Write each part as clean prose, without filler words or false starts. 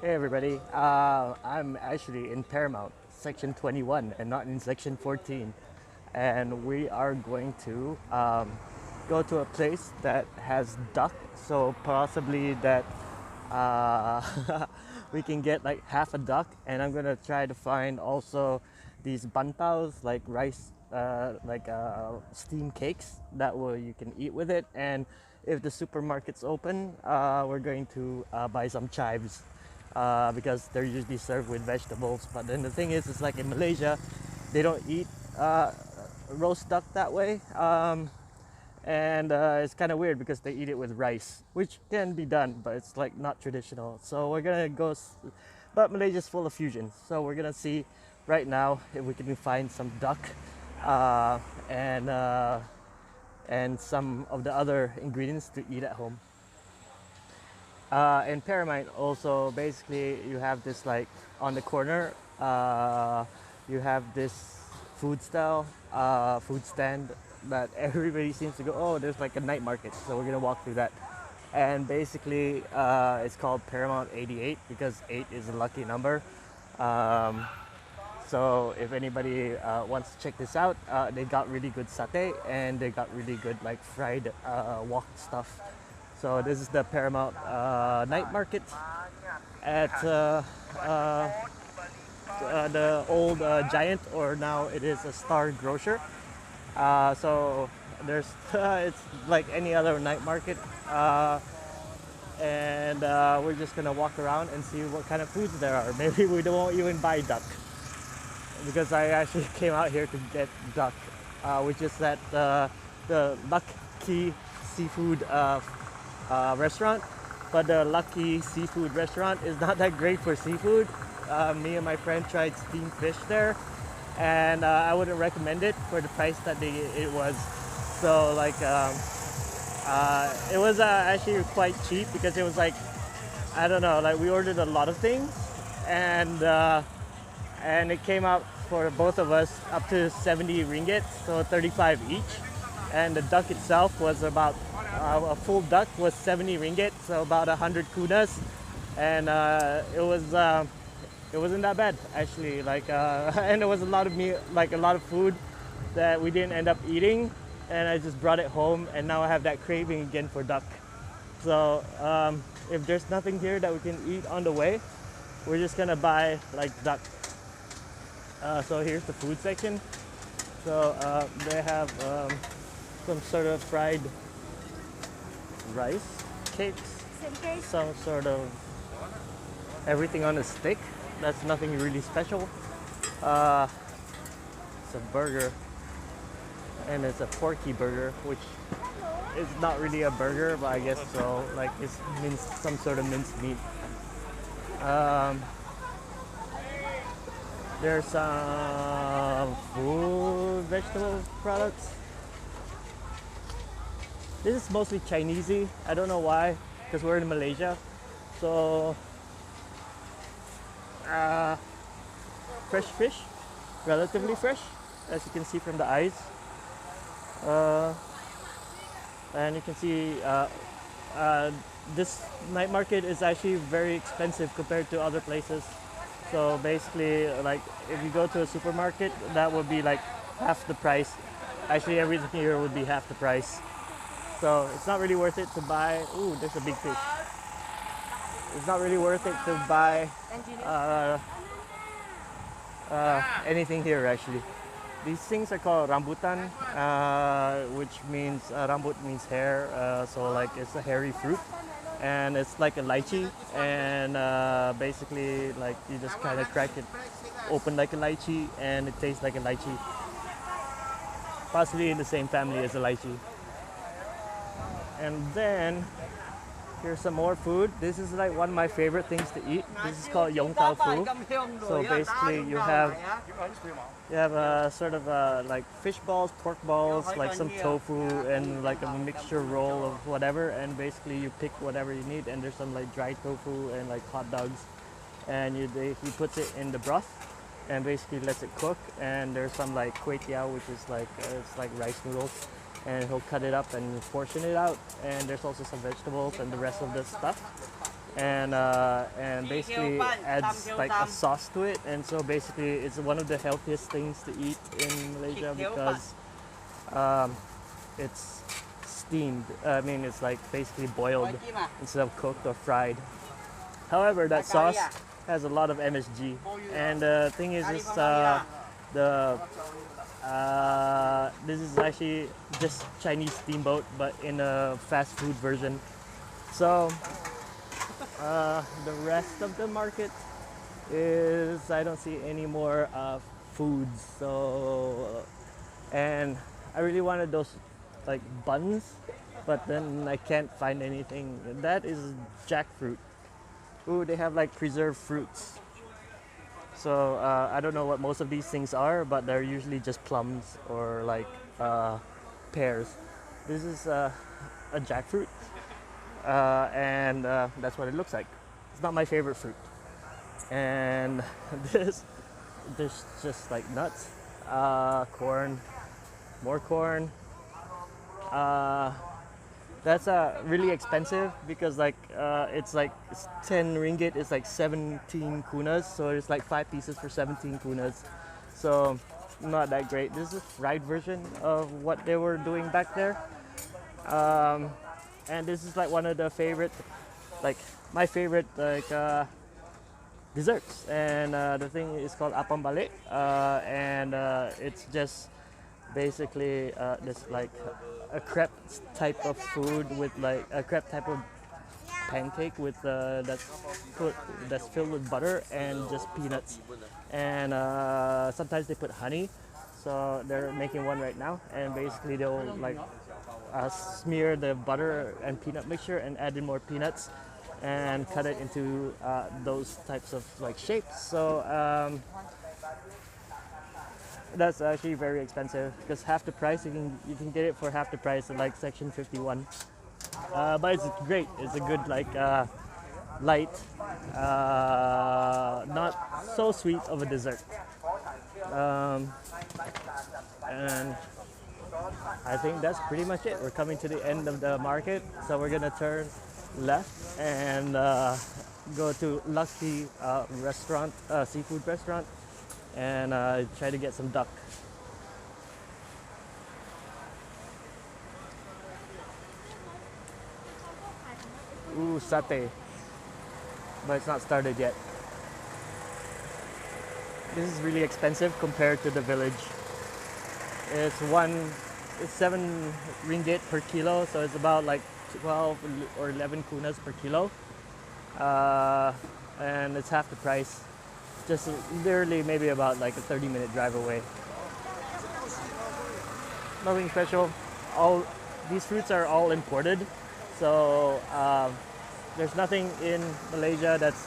Hey everybody, I'm actually in Paramount, section 21, and not in section 14. And we are going to go to a place that has duck, so possibly that we can get like half a duck. And I'm gonna try to find also these bantaos, like rice, steam cakes that will you can eat with it. And if the supermarket's open, we're going to buy some chives because they're usually served with vegetables. But then the thing is, it's like in Malaysia, they don't eat roast duck that way. And it's kind of weird because they eat it with rice, which can be done, but it's like not traditional. So we're gonna go, but Malaysia's full of fusion. So we're gonna see right now if we can find some duck uh, and uh, and some of the other ingredients to eat at home. In Paramount also basically you have this like on the corner you have this food stand that everybody seems to go, oh, there's like a night market, so we're gonna walk through that. And basically it's called Paramount 88 because 8 is a lucky number. um, so if anybody wants to check this out, they got really good satay and they got really good like fried wok stuff. So this is the Paramount night market at the old Giant, or now it is a Star Grocer. So there's it's like any other night market, and we're just gonna walk around and see what kind of foods there are. Maybe we won't even buy duck because I actually came out here to get duck, which is at the Lucky Seafood restaurant. But the Lucky Seafood restaurant is not that great for seafood. Me and my friend tried steamed fish there, and I wouldn't recommend it for the price that it was. So like it was actually quite cheap because it was like, I don't know, like we ordered a lot of things, and it came out for both of us up to 70 ringgit, so 35 each. And the duck itself was about a full duck was 70 ringgit, so about 100 kudas. And it wasn't that bad actually. Like and there was a lot of meat, like a lot of food that we didn't end up eating, and I just brought it home, and now I have that craving again for duck. So if there's nothing here that we can eat on the way, we're just gonna buy like duck. So here's the food section. So they have some sort of fried rice cakes, some sort of everything on a stick. That's nothing really special. It's a burger, and it's a porky burger, which is not really a burger, but I guess so. Like it's some sort of minced meat. There's some food, vegetable products. This is mostly Chinesey. I don't know why, because we're in Malaysia. So, fresh fish, relatively fresh, as you can see from the eyes. And you can see this night market is actually very expensive compared to other places. So basically, like if you go to a supermarket, that would be like half the price. Actually, everything here would be half the price. So it's not really worth it to buy. Ooh, there's a big fish. It's not really worth it to buy anything here actually. These things are called rambutan, which means rambut means hair. So like it's a hairy fruit, and it's like a lychee. And basically, like you just kind of crack it open like a lychee, and it tastes like a lychee. Possibly in the same family as a lychee. And then here's some more food. This is like one of my favorite things to eat. This is called yong tau fu. So basically you have a sort of like fish balls, pork balls, like some tofu, and like a mixture roll of whatever. And basically you pick whatever you need. And there's some like dried tofu and like hot dogs. And he puts it in the broth and basically lets it cook. And there's some like kway teow, which is like it's like rice noodles. And he'll cut it up and portion it out. And there's also some vegetables and the rest of the stuff. and basically adds like a sauce to it. And so basically, it's one of the healthiest things to eat in Malaysia because um, it's steamed. I mean, it's like basically boiled instead of cooked or fried. However, that sauce has a lot of MSG, and the thing is, the this is actually just Chinese steamboat, but in a fast food version. So the rest of the market is I don't see any more foods. So and I really wanted those like buns, but then I can't find anything. That is jackfruit. Ooh, they have like preserved fruits. So I don't know what most of these things are, but they're usually just plums or like pears. This is a jackfruit, and that's what it looks like. It's not my favorite fruit. And this, there's just like nuts, corn, more corn. Uh, that's really expensive because like it's like 10 ringgit is like 17 kunas, so it's like 5 pieces for 17 kunas. So not that great. This is a fried version of what they were doing back there. And this is like one of the favorite, like my favorite like desserts. And the thing is called apam balik, and it's just basically this like a crepe type of food with like a crepe type of pancake with that's filled with butter and just peanuts, and sometimes they put honey. So they're making one right now, and basically they'll like smear the butter and peanut mixture and add in more peanuts and cut it into those types of like shapes. So that's actually very expensive because half the price you can get it for half the price at like section 51. But it's great. It's a good like light, not so sweet of a dessert. And I think that's pretty much it. We're coming to the end of the market, so we're gonna turn left and go to Lucky restaurant, seafood restaurant, and try to get some duck. Ooh, satay, but it's not started yet. This is really expensive compared to the village. It's 7 ringgit per kilo, so it's about like 12 or 11 kunas per kilo, and it's half the price. Just literally maybe about like a 30-minute drive away. Nothing special. All these fruits are all imported, so there's nothing in Malaysia that's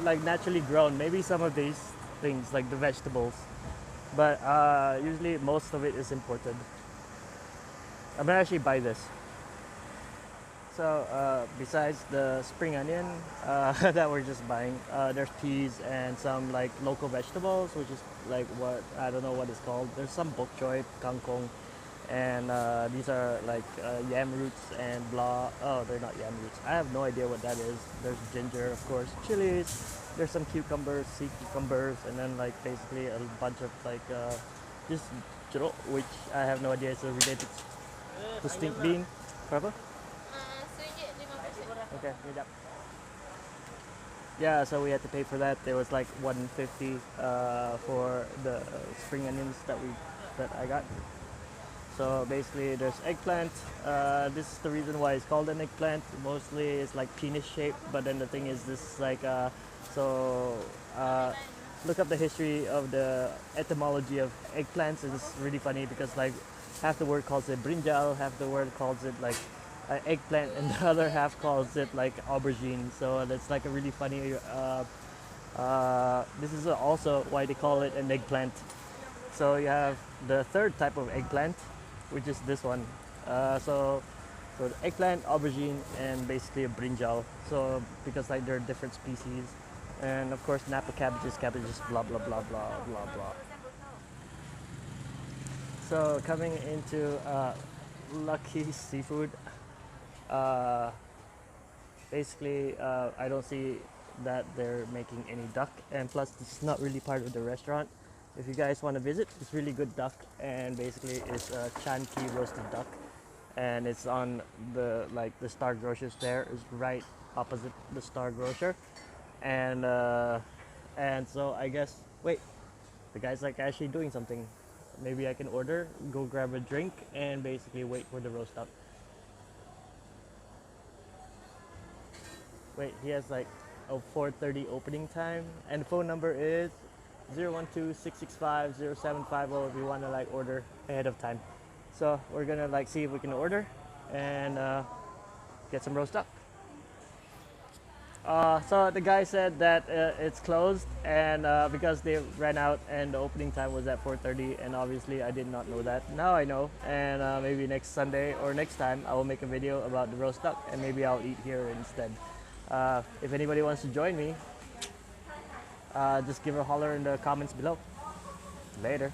like naturally grown. Maybe some of these things like the vegetables, but usually most of it is imported. I'm gonna actually buy this. So besides the spring onion that we're just buying, there's peas and some like local vegetables, which is like what I don't know what it's called. There's some bok choy, kangkong, and these are like yam roots and blah. Oh, they're not yam roots. I have no idea what that is. There's ginger, of course, chilies. There's some cucumbers, sea cucumbers, and then like basically a bunch of like just jeruk, which I have no idea. It's a related to stink bean. Berapa? Okay, yep. Yeah, so we had to pay for that. There was like 150 for the spring onions that I got. So basically, there's eggplant. This is the reason why it's called an eggplant. Mostly, it's like penis shaped. But then the thing is, this is like look up the history of the etymology of eggplants. It's really funny because like half the word calls it brinjal, half the word calls it like eggplant, and the other half calls it like aubergine. So that's like a really funny. This is also why they call it an eggplant. So you have the third type of eggplant, which is this one. So the eggplant, aubergine, and basically a brinjal. So because like they're different species, and of course napa cabbages, blah blah blah blah blah blah. So coming into Lucky Seafood. basically I don't see that they're making any duck, and plus this is not really part of the restaurant. If you guys want to visit, it's really good duck, and basically it's Chan Ki roasted duck, and it's on the the Star Grocers. There is right opposite the Star Grocer, and so I guess wait, the guy's like actually doing something. Maybe I can order, go grab a drink, and basically wait for the roast duck. Wait, he has like a 4:30 opening time, and the phone number is 012-665-0750 if you want to like order ahead of time. So we're gonna like see if we can order and get some roast duck. So the guy said that it's closed, and because they ran out and the opening time was at 4:30, and obviously I did not know that. Now I know, and maybe next Sunday or next time I will make a video about the roast duck, and maybe I'll eat here instead. If anybody wants to join me, just give a holler in the comments below. Later.